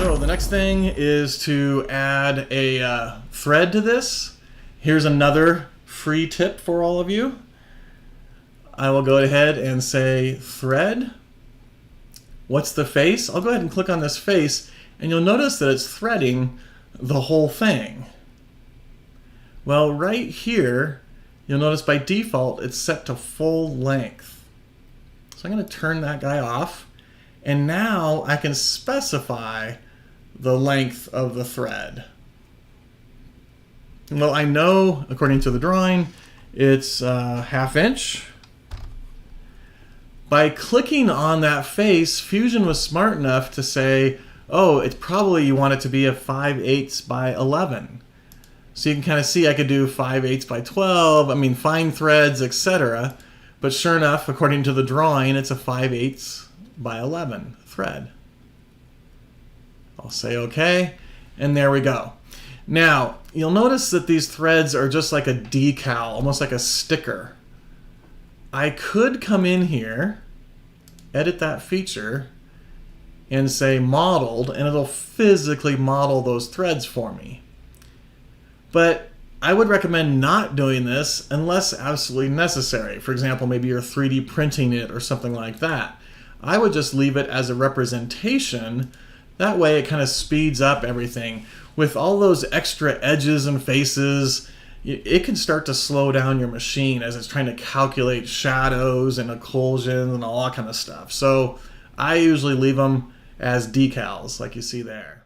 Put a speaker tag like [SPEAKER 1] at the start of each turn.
[SPEAKER 1] So the next thing is to add a thread to this. Here's another free tip for all of you. I will go ahead and say thread. What's the face? I'll go ahead and click on this face and you'll notice that it's threading the whole thing. Well, right here, you'll notice by default it's set to full length. So I'm going to turn that guy off, and now I can specify the length of the thread. Well, I know according to the drawing it's 1/2 inch. By clicking on that face, Fusion was smart enough to say, oh, it's probably you want it to be a 5/8 by 11. So you can kind of see I could do 5/8 by 12, I mean fine threads, etc. But sure enough, according to the drawing, it's a 5/8 by 11 thread. I'll say okay, and there we go. Now, you'll notice that these threads are just like a decal, almost like a sticker. I could come in here, edit that feature, and say modeled, and it'll physically model those threads for me. But I would recommend not doing this unless absolutely necessary. For example, maybe you're 3D printing it or something like that. I would just leave it as a representation. That way it kind of speeds up everything. With all those extra edges and faces, it can start to slow down your machine as it's trying to calculate shadows and occlusions and all that kind of stuff. So I usually leave them as decals like you see there.